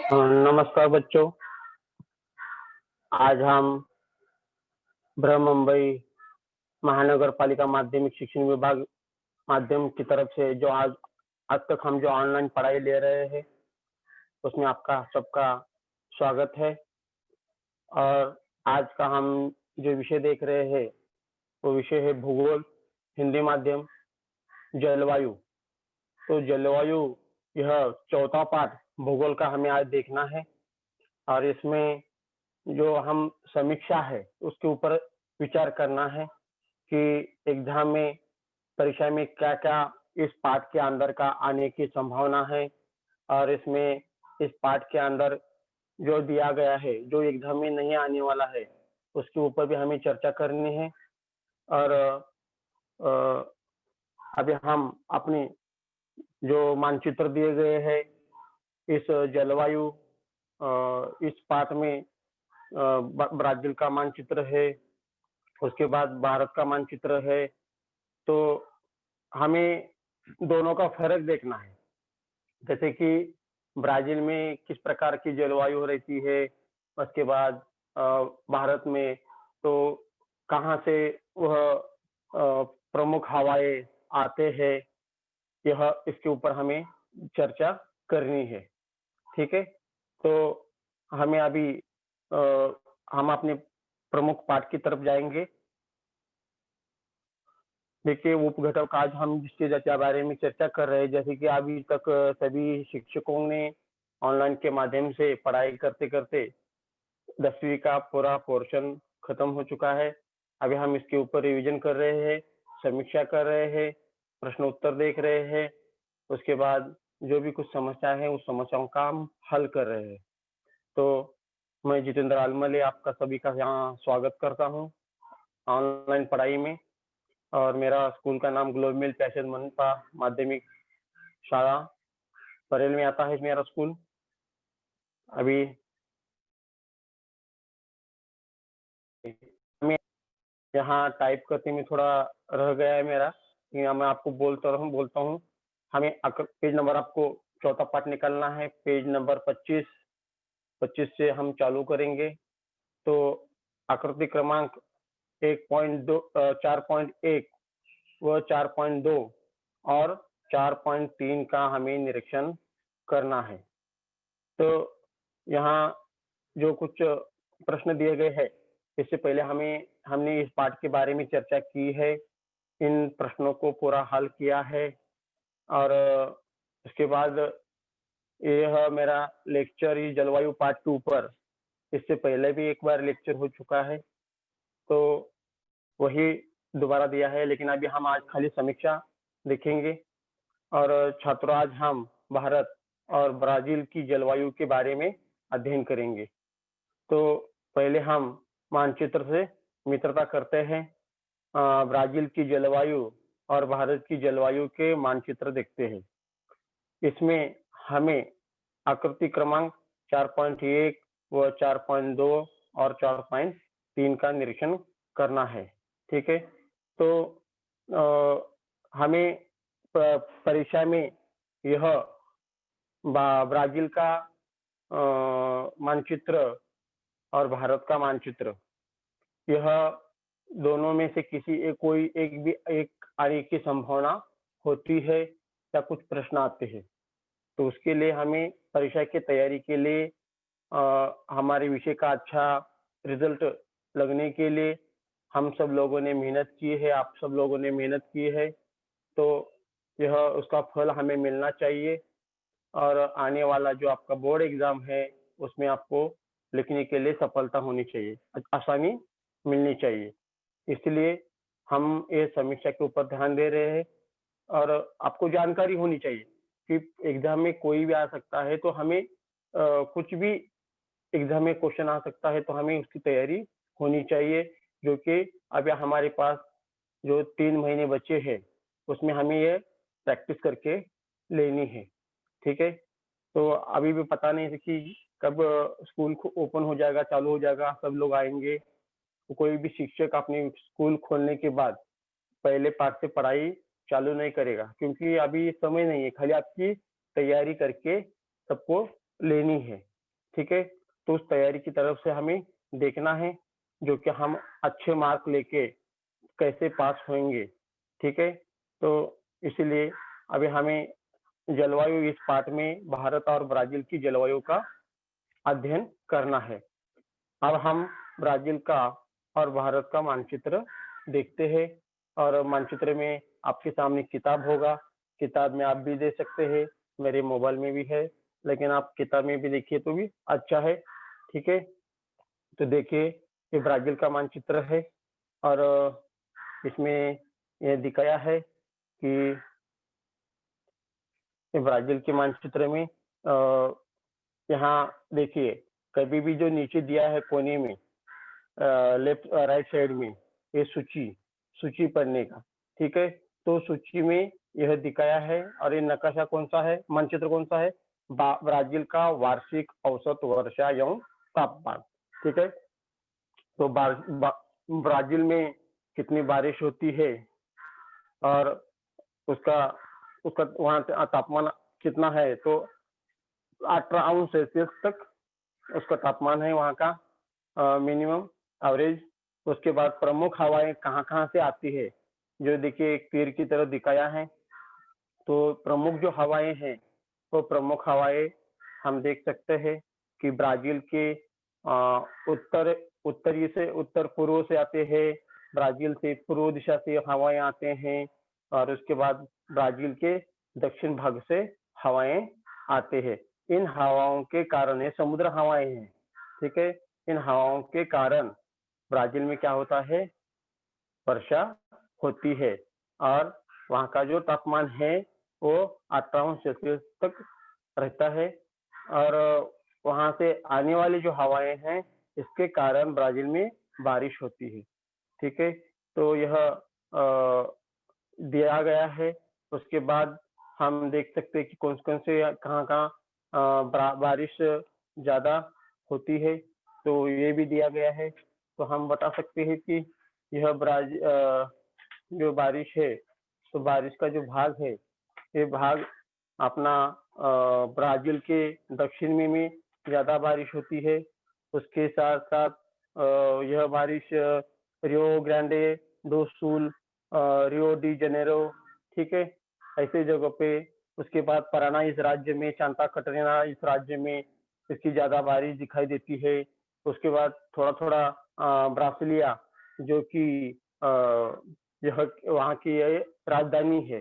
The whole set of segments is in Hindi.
नमस्कार बच्चों। आज हम बृहमुंबई महानगर पालिका माध्यमिक शिक्षण विभाग माध्यम की तरफ से जो आज तक हम जो ऑनलाइन पढ़ाई ले रहे हैं उसमें आपका सबका स्वागत है। और आज का हम जो विषय देख रहे हैं वो विषय है भूगोल, हिंदी माध्यम, जलवायु। तो जलवायु यह चौथा पाठ भूगोल का हमें आज देखना है और इसमें जो हम समीक्षा है उसके ऊपर विचार करना है कि एग्जाम में परीक्षा में क्या क्या इस पाठ के अंदर का आने की संभावना है और इसमें इस पाठ के अंदर जो दिया गया है जो एग्जाम में नहीं आने वाला है उसके ऊपर भी हमें चर्चा करनी है। और अभी हम अपनी जो मानचित्र दिए गए हैं इस जलवायु इस पाठ में ब्राजील का मानचित्र है, उसके बाद भारत का मानचित्र है। तो हमें दोनों का फर्क देखना है, जैसे कि ब्राजील में किस प्रकार की जलवायु रहती है, उसके बाद भारत में तो कहाँ से वह प्रमुख हवाएं आते हैं, यह इसके ऊपर हमें चर्चा करनी है। ठीक है, तो हमें अभी हम अपने प्रमुख पाठ की तरफ जाएंगे। देखिए उपघटक आज हम जिसके बारे में चर्चा कर रहे हैं, जैसे कि अभी तक सभी शिक्षकों ने ऑनलाइन के माध्यम से पढ़ाई करते करते 10वीं का पूरा पोर्शन खत्म हो चुका है। अभी हम इसके ऊपर रिवीजन कर रहे हैं, समीक्षा कर रहे हैं, प्रश्न उत्तर देख रहे हैं, उसके बाद जो भी कुछ समस्या है उस समस्याओं का हम हल कर रहे हैं। तो मैं जितेंद्र आलमले आपका सभी का यहाँ स्वागत करता हूँ ऑनलाइन पढ़ाई में। और मेरा स्कूल का नाम ग्लोबल पैसेज मनपा माध्यमिक शाला परेल में आता है मेरा स्कूल। अभी मैं यहाँ टाइप करते में थोड़ा रह गया है मेरा, मैं आपको बोलता हूँ। हमें पेज नंबर आपको चौथा पाठ निकालना है, पेज नंबर 25 से हम चालू करेंगे। तो आकृति क्रमांक 1.2 4.1 व 4.2 और 4.3 का हमें निरीक्षण करना है। तो यहाँ जो कुछ प्रश्न दिए गए हैं, इससे पहले हमने इस पाठ के बारे में चर्चा की है, इन प्रश्नों को पूरा हल किया है। और उसके बाद यह मेरा लेक्चर जलवायु पार्ट 2 पर इससे पहले भी एक बार लेक्चर हो चुका है, तो वही दोबारा दिया है, लेकिन अभी हम आज खाली समीक्षा देखेंगे। और छात्रों आज हम भारत और ब्राजील की जलवायु के बारे में अध्ययन करेंगे। तो पहले हम मानचित्र से मित्रता करते हैं, ब्राजील की जलवायु और भारत की जलवायु के मानचित्र देखते हैं। इसमें हमें आकृति क्रमांक 4.1 व 4.2 और 4.3 का निरीक्षण करना है। ठीक है, तो हमें परीक्षा में यह ब्राजील का मानचित्र और भारत का मानचित्र, यह दोनों में से कोई एक आने की संभावना होती है या कुछ प्रश्न आते हैं। तो उसके लिए हमें परीक्षा की तैयारी के लिए हमारे विषय का अच्छा रिजल्ट लगने के लिए हम सब लोगों ने मेहनत की है, आप सब लोगों ने मेहनत की है, तो यह उसका फल हमें मिलना चाहिए। और आने वाला जो आपका बोर्ड एग्जाम है उसमें आपको लिखने के लिए सफलता होनी चाहिए, आसानी मिलनी चाहिए। इसलिए हम ये समीक्षा के ऊपर ध्यान दे रहे हैं और आपको जानकारी होनी चाहिए कि एग्जाम में कोई भी आ सकता है, तो हमें कुछ भी एग्जाम में क्वेश्चन आ सकता है, तो हमें उसकी तैयारी होनी चाहिए। जो कि अभी हमारे पास जो 3 महीने बचे हैं उसमें हमें ये प्रैक्टिस करके लेनी है। ठीक है, तो अभी भी पता नहीं है कि कब स्कूल ओपन हो जाएगा, चालू हो जाएगा, सब लोग आएंगे। तो कोई भी शिक्षक अपने स्कूल खोलने के बाद पहले पाठ से पढ़ाई चालू नहीं करेगा, क्योंकि अभी समय नहीं है, खाली आपकी तैयारी करके सबको लेनी है। ठीक है? तो उस तैयारी की तरफ से हमें देखना है, जो कि हम अच्छे मार्क लेके कैसे पास होंगे, ठीक है? तो इसीलिए अभी हमें जलवायु इस पाठ में भारत और ब्राज़ील की जलवायु का अध्ययन करना है। अब हम ब्राज़ील का और भारत का मानचित्र देखते हैं और मानचित्र में आपके सामने किताब होगा, किताब में आप भी देख सकते हैं, मेरे मोबाइल में भी है, लेकिन आप किताब में भी देखिए तो भी अच्छा है, ठीक है? तो देखिए, ये ब्राज़ील का मानचित्र है और इसमें ये दिखाया है कि ब्राज़ील के मानचित्र में यहाँ देखिए, कभी भी जो नीचे दिया है कोने में लेफ्ट राइट साइड में ये सूची पढ़ने का, ठीक है? तो सूची में यह दिखाया है और ये नकाशा कौन-सा है, मानचित्र कौन-सा है? ब्राज़ील का वार्षिक औसत वर्षा एवं तापमान, ठीक है? तो ब्राज़ील में कितनी बारिश होती है और उसका उसका वहाँ पे तापमान कितना है, तो 18° तक उसका तापमान है वहाँ का मिनिमम एवरेज। उसके बाद प्रमुख हवाएं कहाँ-कहाँ से आती है, जो देखिए एक तीर की तरह दिखाया है। तो प्रमुख जो हवाएं हैं, तो प्रमुख हवाएं हम देख सकते हैं कि ब्राज़ील के उत्तर पूर्व से आते हैं, ब्राज़ील से पूर्व दिशा से हवाएं आते हैं और उसके बाद ब्राज़ील के दक्षिण भाग से हवाएं आते हैं। इन हवाओं के कारण ये समुद्र हवाएं हैं, ठीक है? इन हवाओं के कारण ब्राज़ील में क्या होता है, वर्षा होती है और वहाँ का जो तापमान है वो 18° तक रहता है और वहाँ से आने वाली जो हवाएं हैं इसके कारण ब्राज़ील में बारिश होती है, ठीक है? तो यह दिया गया है। उसके बाद हम देख सकते हैं कि कौन-कौन से कहाँ-कहाँ बारिश ज़्यादा होती है, तो ये भी दिया गया है। तो हम बता सकते हैं कि यह जो बारिश है, तो बारिश का जो भाग है, ये भाग अपना ब्राज़ील के दक्षिण में ज़्यादा बारिश होती है। उसके साथ-साथ यह बारिश Rio Grande do Sul Rio de Janeiro, ठीक है? ऐसे जगह पे उसके बाद paraná इस राज्य में, सांता कैटरीना इस राज्य में इसकी ज़्यादा बारिश दिखाई देती है। उसके बाद थोड़ा-थोड़ा ब्रासिलिया जो कि अ, यह वहाँ की ये राजधानी है,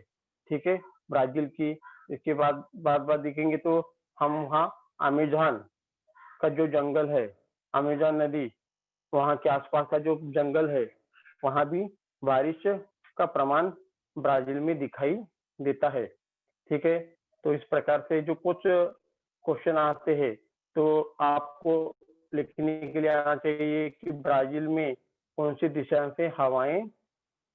ठीक है? ब्राज़ील की। इसके बाद बात-बात देखेंगे तो हम वहाँ अमेज़न का जो जंगल है, अमेज़न नदी, वहाँ के आसपास का जो जंगल है, वहाँ भी बारिश का प्रमाण ब्राज़ील में दिखाई देता है, ठीक है? तो इस प्रकार से जो कुछ क्वेश्चन आते हैं, तो आपको लिखने के लिए आना चाहिए कि ब्राज़ील में कौन-सी दिशा से हवाएँ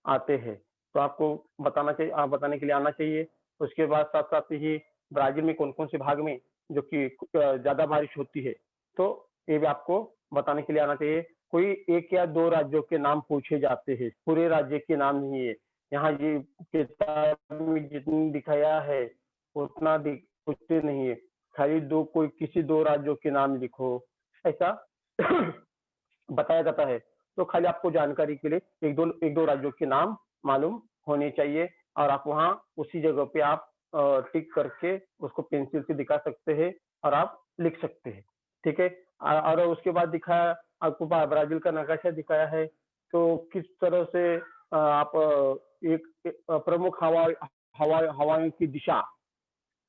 आते हैं, तो आपको बताने के लिए आना चाहिए। उसके बाद साथ-साथ ही ब्राज़ील में कौन-कौन से भाग में जो कि ज़्यादा बारिश होती है, तो ये भी आपको बताने के लिए आना चाहिए। कोई 1 या 2 राज्यों के नाम पूछे जाते हैं, पूरे राज्य के नाम नहीं है। यहाँ ये किताब में जितनी दिखाया है, उतना पूछते नहीं है। खाली 2 कोई किसी 2 राज्यों के नाम लिखो, ऐसा बताया जाता है। तो खाली आपको जानकारी के लिए 1-2 राज्यों के नाम मालूम होने चाहिए और आप वहाँ उसी जगह पे आप टिक करके उसको पेंसिल से दिखा सकते हैं और आप लिख सकते हैं, ठीक है? और उसके बाद दिखाया आपको ब्राज़ील का नक्शा दिखाया है, तो किस तरह से आप प्रमुख हवाओं की दिशा,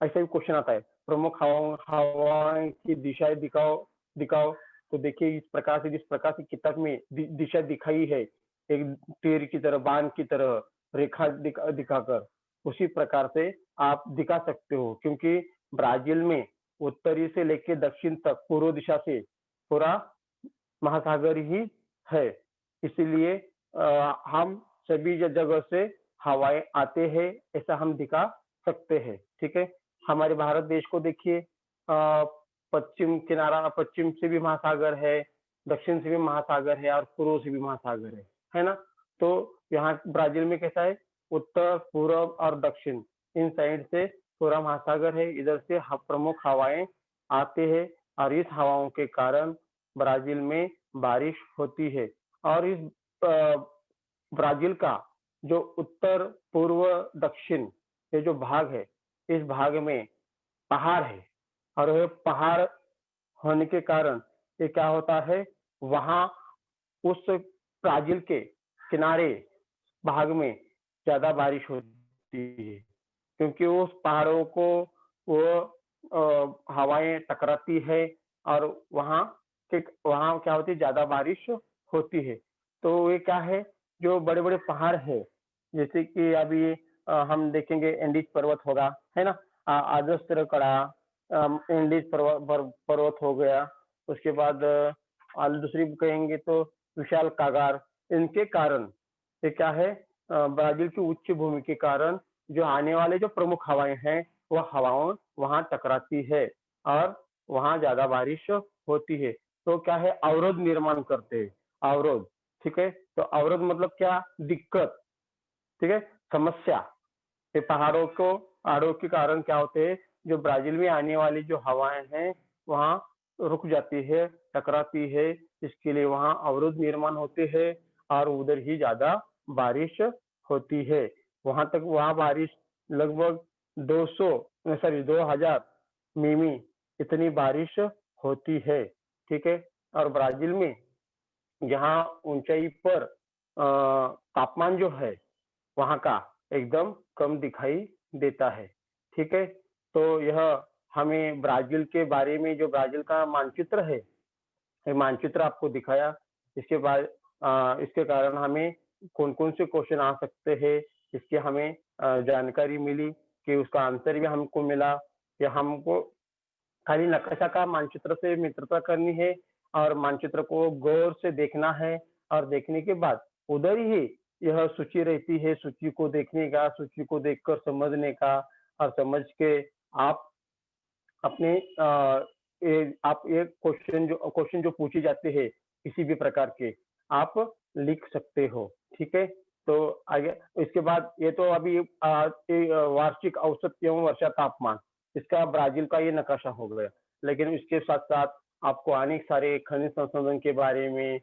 ऐसा भी क्वेश्चन आता है। प्रमुख हवाओं की दिशाएँ दिखाओ। तो देखिए इस प्रकार से जिस प्रकार से किताब में दिशा दिखाई है, एक तीर की तरह, बाण की तरह रेखा दिखाकर, उसी प्रकार से आप दिखा सकते हो क्योंकि ब्राज़ील में उत्तरी से लेके दक्षिण तक पूर्व दिशा से पूरा महासागर ही है। इसीलिए हम सभी जगह से हवाएँ आते हैं, ऐसा हम दिखा सकते हैं, ठीक है? हमारे भारत देश को देखिए पश्चिम से भी महासागर है, दक्षिण से भी महासागर है और पूर्व से भी महासागर है ना? तो यहाँ ब्राज़ील में कैसा है, उत्तर, पूर्व और दक्षिण इन साइड से पूरा महासागर है, इधर से प्रमुख हवाएँ आते हैं और इस हवाओं के कारण ब्राज़ील में बारिश होती है। और इस अ, ब्राज़ील का जो उत्तर, पूर्व, दक्षिण ये जो भाग है, इस भाग में पहाड़ है और ये पहाड़ होने के कारण ये क्या होता है, वहाँ उस ब्राज़ील के किनारे भाग में ज़्यादा बारिश होती है, क्योंकि उस पहाड़ों को वो हवाएँ टकराती है और वहाँ क्या होती है, ज़्यादा बारिश होती है। तो ये क्या है, जो बड़े-बड़े पहाड़ है, जैसे कि अभी हम देखेंगे एंडीज पर्वत होगा, है ना? अजस्त्र एंडीज पर्वत हो गया, उसके बाद दूसरी कहेंगे तो विशाल कागार, इनके कारण ये क्या है, ब्राज़ील की उच्च भूमि के कारण जो आने वाले जो प्रमुख हवाएँ हैं, वो हवाओं वहाँ टकराती है और वहाँ ज़्यादा बारिश होती है। तो क्या है, अवरोध निर्माण करते हैं, अवरोध, ठीक है? तो अवरोध मतलब क्या? दिक्कत, ठीक है? समस्या। ये पहाड़ों के कारण क्या होते हैं, जो ब्राज़ील में आने वाली जो हवाएँ हैं, वहाँ रुक जाती है, टकराती है, इसके लिए वहाँ अवरोध निर्माण होते हैं और उधर ही ज़्यादा बारिश होती है। वहाँ बारिश लगभग 2000 मिमी इतनी बारिश होती है, ठीक है? और ब्राज़ील में यहाँ ऊँचाई पर तापमान जो है वहाँ का एकदम कम दिखाई देता है, ठीक है? तो यह हमें ब्राज़ील के बारे में, जो ब्राज़ील का मानचित्र है, ये मानचित्र आपको दिखाया। इसके कारण हमें कौन-कौन से क्वेश्चन आ सकते हैं, इसकी हमें जानकारी मिली कि उसका आंसर भी हमको मिला कि हमको खाली नक्शा का मानचित्र से मित्रता करनी है और मानचित्र को गौर से देखना है और देखने के बाद उधर ही यह सूची रहती है, सूची को देखने का, सूची को देखकर समझने का और समझ के आप अपने आप ये क्वेश्चन जो पूछे जाते हैं किसी भी प्रकार के, आप लिख सकते हो, ठीक है? तो आगे इसके बाद ये तो अभी वार्षिक औसत एवं वर्षा तापमान, इसका ब्राज़ील का ये नकाशा हो गया। लेकिन इसके साथ-साथ आपको अनेक सारे खनिज संशोधन के बारे में,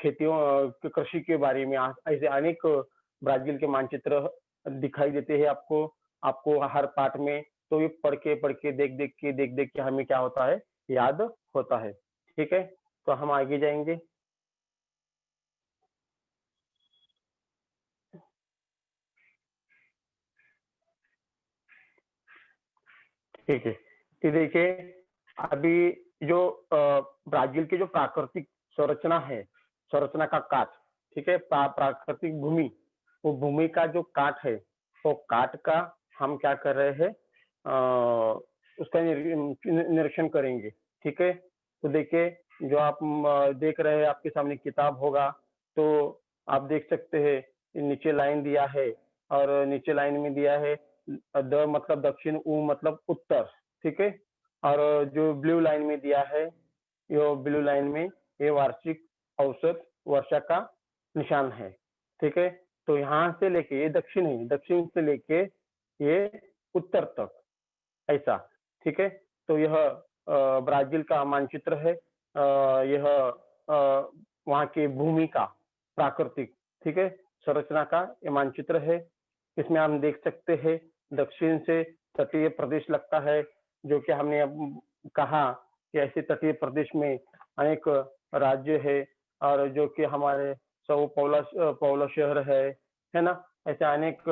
कृषि के बारे में ऐसे अनेक ब्राज़ील के मानचित्र दिखाई देते हैं आपको, आपको हर पार्ट में। तो ये पढ़ के, देख-देख के हमें क्या होता है, याद होता है। ठीक है? तो हम आगे जाएँगे। ठीक है। तो देखिए, अभी जो ब्राज़ील की जो प्राकृतिक संरचना है, संरचना का काट, ठीक है? प्राकृतिक भूमि, वो भूमि का जो काट है, वो काट का हम क्या कर रहे हैं, उसका निरीक्षण करेंगे, ठीक है? तो देखिए, जो आप देख रहे हैं, आपके सामने किताब होगा, तो आप देख सकते हैं, नीचे लाइन दिया है और नीचे लाइन में दिया है द मतलब दक्षिण, उ मतलब उत्तर, ठीक है? और जो ब्लू लाइन में दिया है, ये ब्लू लाइन में ये वार्षिक औसत वर्षा का निशान है, ठीक है? तो यहाँ से लेके ये दक्षिण है, दक्षिण से लेके ये उत्तर तक, ऐसा, ठीक है? तो यह ब्राज़ील का मानचित्र है। यह वहाँ की भूमि का प्राकृतिक, ठीक है? संरचना का ये मानचित्र है। इसमें हम देख सकते हैं, दक्षिण से तटीय प्रदेश लगता है, जो कि हमने अब कहा कि ऐसे तटीय प्रदेश में अनेक राज्य है और जो कि हमारे पौलो शहर है ना? ऐसे अनेक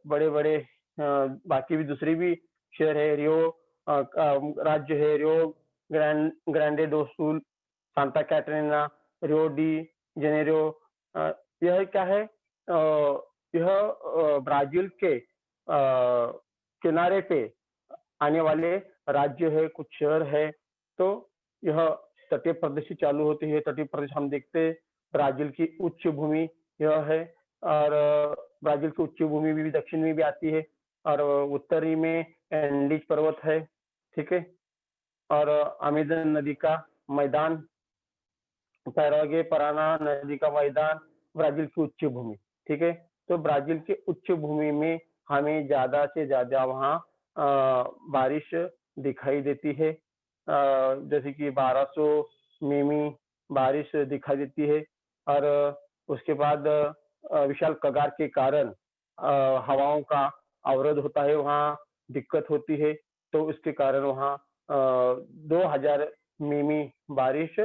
बड़े-बड़े बाकी भी दूसरी भी शहर है, राज्य है, Rio Grande do Sul, Santa Katrina, Rio de Janeiro. यह क्या है, यह ब्राज़ील के किनारे पे आने वाले राज्य है, कुछ शहर है, तो यह तटीय प्रदेश से चालू होती है। तटीय प्रदेश हम देखते हैं, ब्राज़ील की उच्च भूमि यह है और ब्राज़ील की उच्च भूमि भी दक्षिण में भी आती है और उत्तरी में एंडीज पर्वत है, ठीक है? और अमेज़न नदी का मैदान, पैराग्वे पराना नदी का मैदान, ब्राज़ील की उच्च भूमि, ठीक है? तो ब्राज़ील की उच्च भूमि में हमें ज़्यादा से ज़्यादा वहाँ बारिश दिखाई देती है जैसे कि 1200 मिमी बारिश दिखाई देती है और उसके बाद विशाल कगार के कारण हवाओं का अवरोध होता है, वहाँ दिक्कत होती है, तो उसके कारण वहाँ 2000 मिमी बारिश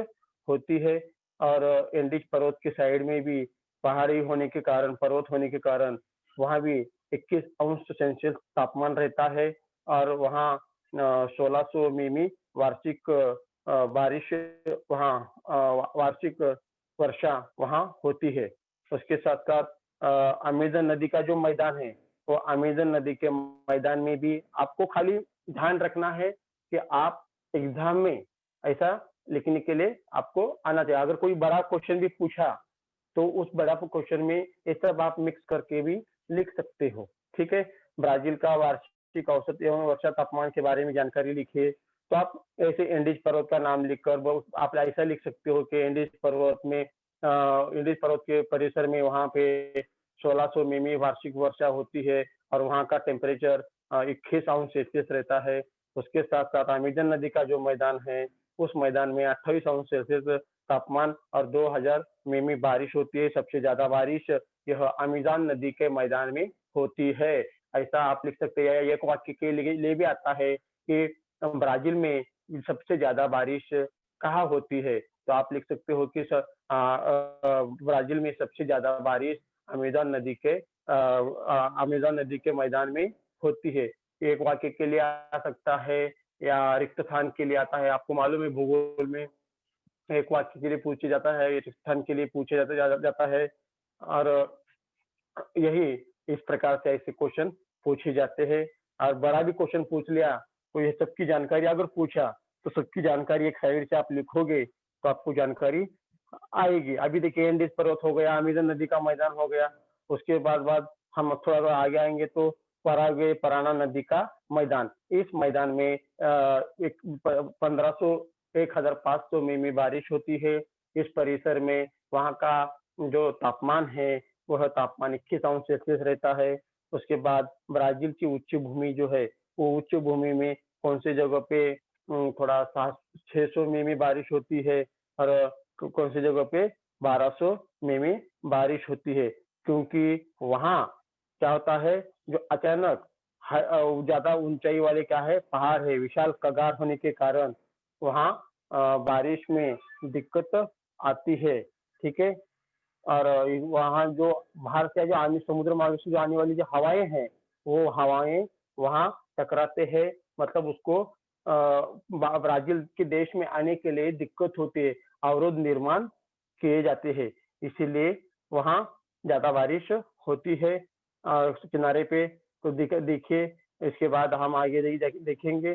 होती है और एंडीज पर्वत के साइड में भी पहाड़ी होने के कारण, पर्वत होने के कारण वहाँ भी 21 अंश सेल्सियस तापमान रहता है और वहाँ 1600 मिमी वार्षिक बारिश वहाँ वार्षिक वर्षा वहाँ होती है। उसके साथ-साथ अमेज़न नदी का जो मैदान है, वो अमेज़न नदी के मैदान में भी आपको खाली ध्यान रखना है कि आप एग्ज़ाम में ऐसा लिखने के लिए आपको आना चाहिए। अगर कोई बड़ा क्वेश्चन भी पूछा, तो उस बड़ा क्वेश्चन में ये सब आप मिक्स करके भी लिख सकते हो, ठीक है? ब्राज़ील का वार्षिक औसत एवं वर्षा तापमान के बारे में जानकारी लिखिए। तो आप ऐसे एंडीज पर्वत का नाम लिखकर बहुत आप ऐसा लिख सकते हो कि एंडीज पर्वत में एंडीज पर्वत के परिसर में वहाँ पे 1600 मिमी वार्षिक वर्षा होती है और वहाँ का टेम्परेचर 21 अंश सेल्सियस रहता है। उसके साथ-साथ अमेज़न नदी का जो मैदान है, उस मैदान में 28 अंश सेल्सियस तापमान और 2000 मिमी बारिश होती है। सबसे ज़्यादा बारिश यह अमेज़न नदी के मैदान में होती है। ऐसा आप लिख सकते हैं। एक वाक्य के लिए भी आता है कि ब्राज़ील में सबसे ज़्यादा बारिश कहाँ होती है? तो आप लिख सकते हो कि ब्राज़ील में सबसे ज़्यादा बारिश अमेज़न नदी के मैदान में होती है। एक वाक्य के लिए आ सकता है या रिक्त स्थान के लिए आता है। आपको मालूम है भूगोल में एक वाक्य के लिए पूछा जाता है, एक स्थान के लिए पूछा जाता है और यही इस प्रकार से ऐसे क्वेश्चन पूछे जाते हैं और बड़ा भी क्वेश्चन पूछ लिया, तो ये सबकी जानकारी अगर पूछा, तो सबकी जानकारी एक साइड से आप लिखोगे, तो आपको जानकारी आएगी। अभी देखिए एंडीज पर्वत हो गया, अमेज़न नदी का मैदान हो गया, उसके बाद हम थोड़ा सा आगे आएँगे तो पराग्वे पराना नदी का मैदान। इस मैदान में एक प 1500 1500 मिमी बारिश होती है। इस परिसर में वहाँ का जो तापमान है, वह तापमान 21 अंश सेल्सियस रहता है। उसके बाद ब्राज़ील की उच्च भूमि जो है, वो उच्च भूमि में कौन सी जगह पे थोड़ा 7 600 मिमी बारिश होती है और कौन सी जगह पे 1200 मिमी बारिश होती है। क्योंकि वहाँ क्या होता है, जो अचानक ज़्यादा ऊँचाई वाले क्या है, पहाड़ है, विशाल कगार होने के कारण वहाँ बारिश में दिक्कत आती है, ठीक है? और वहाँ जो बाहर से जो आने समुद्र मार्ग से जो आने वाली जो हवाएँ हैं, वो हवाएँ वहाँ टकराते हैं मतलब उसको ब्राज़ील के देश में आने के लिए दिक्कत होती है, अवरोध निर्माण किए जाते हैं। इसीलिए वहाँ ज़्यादा बारिश होती है उस किनारे पे तो देखिए इसके बाद हम आगे देखेंगे।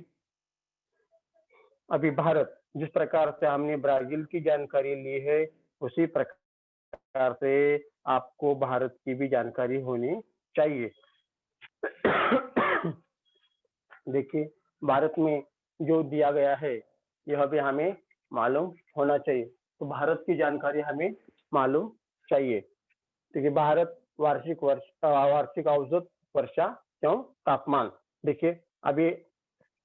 अभी भारत जिस प्रकार से हमने ब्राज़ील की जानकारी ली है, उसी प्रकार से आपको भारत की भी जानकारी होनी चाहिए। देखिए, भारत में जो दिया गया है, यह भी हमें मालूम होना चाहिए। तो भारत की जानकारी हमें मालूम चाहिए। देखिए, भारत वार्षिक औसत वर्षा एवं तापमान। देखिए, अभी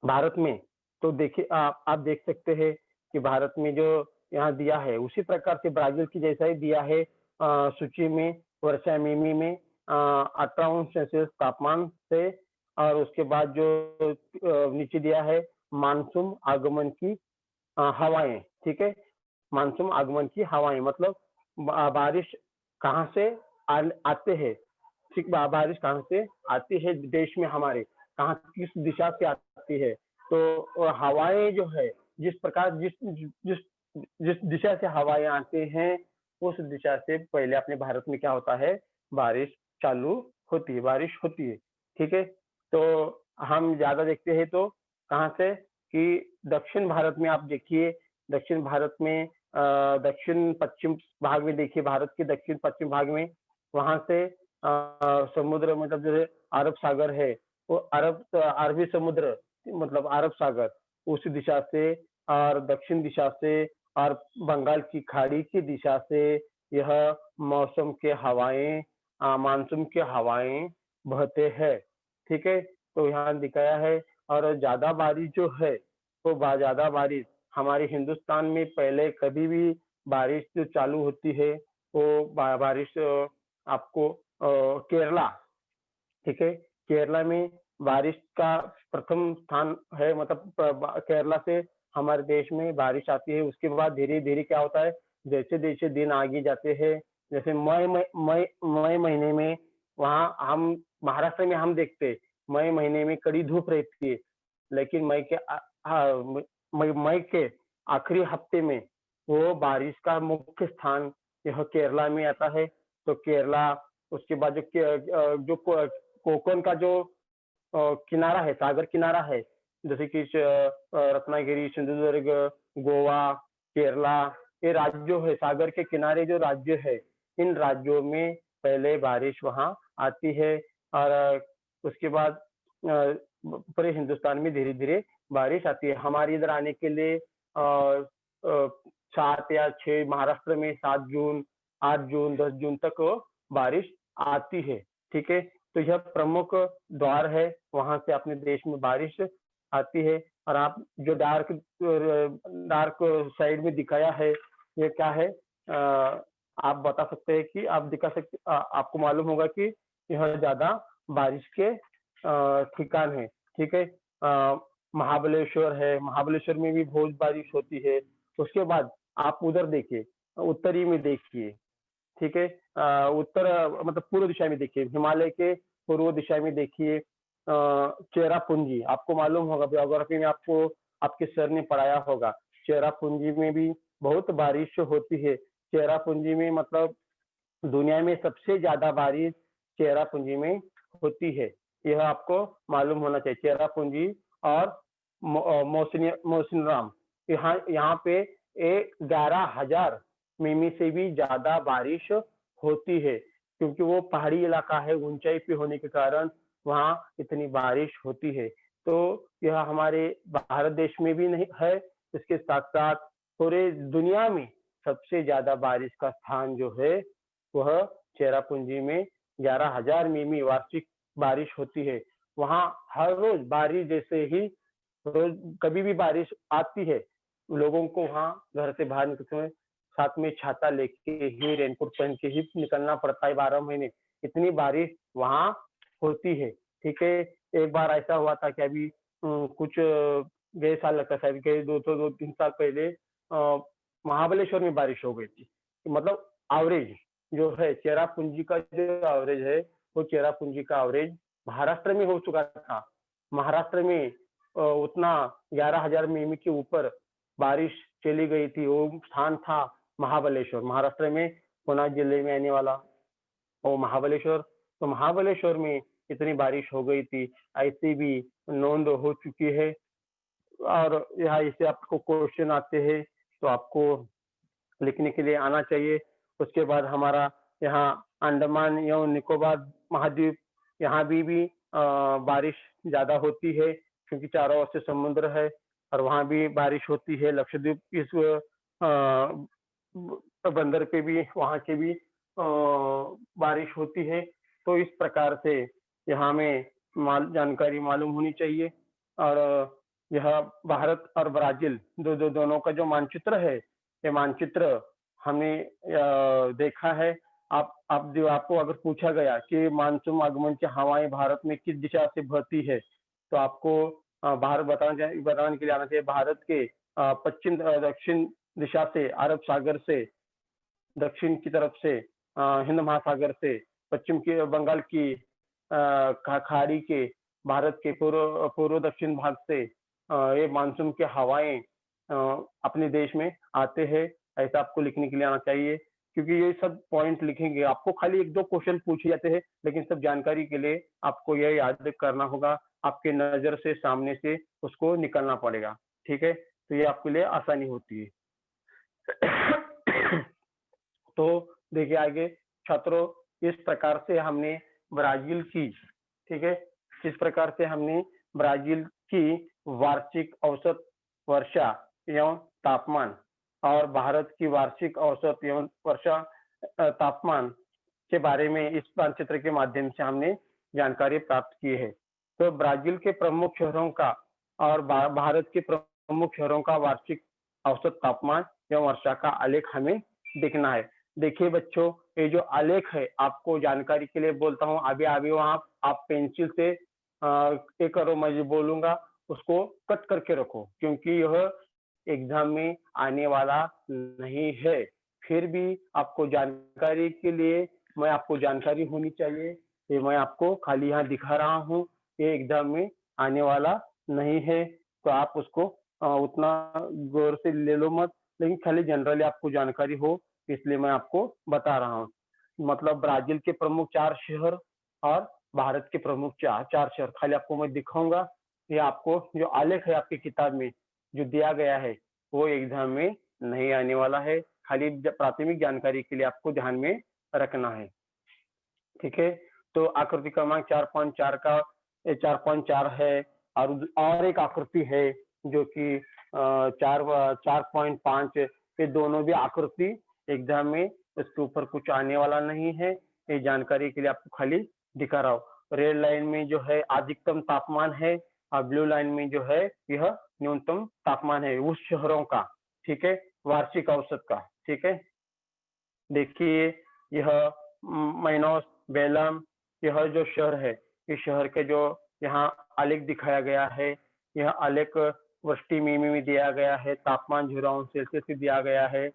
भारत में तो देखिए आप देख सकते हैं कि भारत में जो यहाँ दिया है, उसी प्रकार से ब्राज़ील की जैसा ही दिया है सूची में वर्षा मिमी में 18 अंश सेल्सियस तापमान से और उसके बाद जो नीचे दिया है मानसून आगमन की हवाएँ, ठीक है? मानसून आगमन की हवाएँ मतलब बारिश कहाँ से आते हैं, ठीक बारिश कहाँ से आती है देश में हमारे, कहाँ किस दिशा से आती है। तो हवाएँ जो है जिस प्रकार जिस जिस दिशा से हवाएँ आती हैं, उस दिशा से पहले अपने भारत में क्या होता है, बारिश चालू होती है, बारिश होती है, ठीक है? तो हम ज़्यादा देखते हैं तो कहाँ से कि दक्षिण भारत में आप देखिए, दक्षिण भारत में दक्षिण-पश्चिम भाग में देखिए भारत के दक्षिण-पश्चिम भाग में वहाँ से समुद्र मतलब जो है अरब सागर है, वो अरबी समुद्र मतलब अरब सागर उस दिशा से और दक्षिण दिशा से और बंगाल की खाड़ी की दिशा से यह मौसम के हवाएँ मानसून की हवाएँ बहते हैं, ठीक है? तो यहाँ दिखाया है और ज़्यादा बारिश जो है, तो ज़्यादा बारिश हमारे हिंदुस्तान में पहले कभी भी बारिश जो चालू होती है, वो बारिश आपको केरला, ठीक है? केरला में बारिश का प्रथम स्थान है, मतलब केरला से हमारे देश में बारिश आती है। उसके बाद धीरे-धीरे क्या होता है, जैसे-जैसे दिन आगे जाते हैं, जैसे मई महीने में वहाँ हम महाराष्ट्र में हम देखते हैं, मई महीने में कड़ी धूप रहती है, लेकिन मई के आखिरी हफ्ते में वो बारिश का मुख्य स्थान यह केरला में आता है। तो केरला, उसके बाद जो कोकण का जो किनारा है, सागर किनारा है, जैसे कि रत्नागिरी, सिंधुदुर्ग, गोवा, केरला, ये राज्य जो है, सागर के किनारे जो राज्य है, इन राज्यों में पहले बारिश वहाँ आती है और उसके बाद पूरे हिंदुस्तान में धीरे-धीरे बारिश आती है। हमारे इधर आने के लिए 7 या 6 महाराष्ट्र में 7 जून, 8 जून, 10 जून तक बारिश आती है, ठीक है? तो यह प्रमुख द्वार है, वहाँ से अपने देश में बारिश आती है और आप जो डार्क साइड में दिखाया है, ये क्या है? आप बता सकते हैं कि आप दिखा सकते आपको मालूम होगा कि यह ज़्यादा बारिश के ठिकान है, ठीक है? महाबलेश्वर है, महाबलेश्वर में भी बहुत बारिश होती है। उसके बाद आप उधर देखिए, उत्तरी में देखिए, ठीक है? मतलब पूर्व दिशा में देखिए, हिमालय के पूर्व दिशा में देखिए चेरापूंजी, आपको मालूम होगा, ज्योग्राफी में आपको आपके सर ने पढ़ाया होगा। चेरापूंजी में भी बहुत बारिश होती है। चेरापूंजी में मतलब दुनिया में सबसे ज़्यादा बारिश चेरापूंजी में होती है। यह आपको मालूम होना चाहिए। चेरापूंजी और मौसिनराम, यहाँ यहाँ पे 11,000 मिमी से भी ज़्यादा बारिश होती है, क्योंकि वो पहाड़ी इलाका है, ऊंचाई पे होने के कारण वहाँ इतनी बारिश होती है। तो यह हमारे भारत देश में भी नहीं है, इसके साथ-साथ पूरे दुनिया में सबसे ज़्यादा बारिश का स्थान जो है, वह चेरापूंजी में 11,000 मिमी वार्षिक बारिश होती है। वहाँ हर रोज़ बारिश जैसे ही रोज़ कभी भी बारिश आती है, लोगों को वहाँ घर से बाहर निकलते समय साथ में छाता लेके ही, रेनकोट पहन के ही निकलना पड़ता है 12 महीने, इतनी बारिश वहाँ होती है, ठीक है? एक बार ऐसा हुआ था कि अभी कुछ गए साल लगता है, शायद गए 2-3 साल पहले महाबलेश्वर में बारिश हो गई थी। मतलब एवरेज जो है, चेरापूंजी का जो एवरेज है, वो चेरापूंजी का एवरेज महाराष्ट्र में हो चुका था। महाराष्ट्र में उतना 11,000 मिमी के ऊपर बारिश चली गई थी। वो स्थान था महाबलेश्वर, महाराष्ट्र में पुणे जिले में आने वाला वो महाबलेश्वर। तो महाबलेश्वर में इतनी बारिश हो गई थी, ऐसी भी नोंद हो चुकी है। और यहाँ इससे आपको क्वेश्चन आते हैं, तो आपको लिखने के लिए आना चाहिए। उसके बाद हमारा यहाँ अंडमान एवं निकोबार महाद्वीप, यहाँ भी बारिश ज़्यादा होती है, क्योंकि चारों ओर से समुद्र है और वहाँ भी बारिश होती है। लक्षद्वीप इस बंदर पे भी, वहाँ के भी बारिश होती है। तो इस प्रकार से यहाँ में जानकारी मालूम होनी चाहिए। और यह भारत और ब्राजील दोनों का जो मानचित्र है, ये मानचित्र हमने देखा है। आप जो आपको अगर पूछा गया कि मानसून आगमन की हवाएं भारत में किस दिशा से बहती है, तो आपको भारत बताने के लिए आना चाहिए। भारत के पश्चिम दक्षिण दिशा से, अरब सागर से दक्षिण की तरफ से, हिंद महासागर से, पश्चिम की बंगाल की खाड़ी के, भारत के पूर्व दक्षिण भाग से ये मानसून की हवाएं अपने देश में आते हैं। ऐसा आपको लिखने के लिए आना चाहिए, क्योंकि ये सब पॉइंट लिखेंगे आपको खाली 1-2 क्वेश्चन पूछे जाते हैं, लेकिन सब जानकारी के लिए आपको यह याद करना होगा, आपके नजर से सामने से उसको निकलना पड़ेगा, ठीक है? तो ये आपके लिए आसानी होती है। तो देखिए आगे छात्रों, इस प्रकार से हमने ब्राजील की, ठीक है, इस प्रकार से हमने ब्राजील की वार्षिक औसत वर्षा एवं तापमान और भारत की वार्षिक औसत एवं वर्षा तापमान के बारे में इस मानचित्र के माध्यम से हमने जानकारी प्राप्त की है। तो ब्राजील के प्रमुख शहरों का और भारत के प्रमुख शहरों का वार्षिक औसत तापमान एवं वर्षा का आलेख हमें देखना है। देखिए बच्चों, ये जो आलेख है आपको जानकारी के लिए बोलता हूँ, अभी अभी वहाँ आप पेंसिल से ये करो, मैं जो बोलूंगा उसको कट करके रखो, क्योंकि यह एग्जाम में आने वाला नहीं है। फिर भी आपको जानकारी के लिए, मैं आपको जानकारी होनी चाहिए, ये मैं आपको खाली यहाँ दिखा रहा हूँ, ये एग्जाम में आने वाला नहीं है, तो आप उसको उतना गौर से ले लो मत, लेकिन खाली जनरली आपको जानकारी हो, इसलिए मैं आपको बता रहा हूँ। मतलब ब्राजील के प्रमुख 4 शहर और भारत के प्रमुख 4 शहर खाली आपको मैं दिखाऊंगा। ये आपको जो आलेख है आपकी किताब में जो दिया गया है, वो एग्जाम में नहीं आने वाला है। खाली प्राथमिक जानकारी के लिए आपको ध्यान में रखना है। ठीक है, तो आकृति क्रमांक 4.4 का 4.4 है, और एक आकृति है जो कि 4.5, ये दोनों भी आकृति एग्जाम में इसके ऊपर कुछ आने वाला नहीं है, ये जानकारी के लिए आपको खाली दिखा रहा हूँ। रेड लाइन में जो है अधिकतम तापमान है, और ब्लू लाइन में जो है यह न्यूनतम तापमान है उस शहरों का। ठीक है, वार्षिक औसत का। ठीक है, देखिए यह मैनोस, बेलम, यह जो शहर है, इस शहर के जो यहाँ आलेख दिखाया गया है, यह आलेख वृष्टि मिमी में दिया गया है, तापमान 0° से दिया गया है।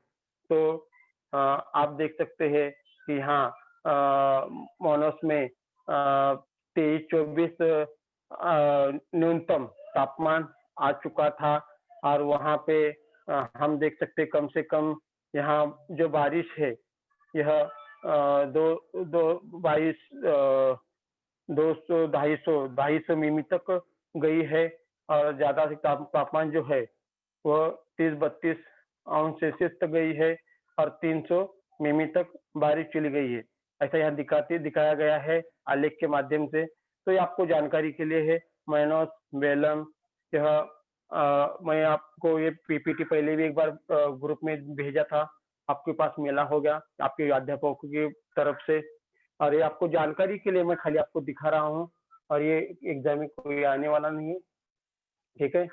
तो आप देख सकते हैं कि यहाँ मोनोस में 23-24 न्यूनतम तापमान आ चुका था, और वहाँ पे हम देख सकते कम से कम यहाँ जो बारिश है यह 200-250 मिमी तक गई है, और ज्यादा से तापमान जो है वह 30-32 अंश सेल्सियस तक गई है, और 300 मिमी तक बारिश चली गई है। ऐसा यहाँ दिखाया गया है आलेख के माध्यम से। तो ये आपको जानकारी के लिए है। मैनोस, बेलम, यह मैं आपको ये पीपीटी पहले भी एक बार ग्रुप में भेजा था, आपके पास मिला होगा आपके अध्यापकों की तरफ से, और ये आपको जानकारी के लिए मैं खाली आपको दिखा रहा हूँ, और ये एग्जाम में कोई आने वाला नहीं है। ठीक है,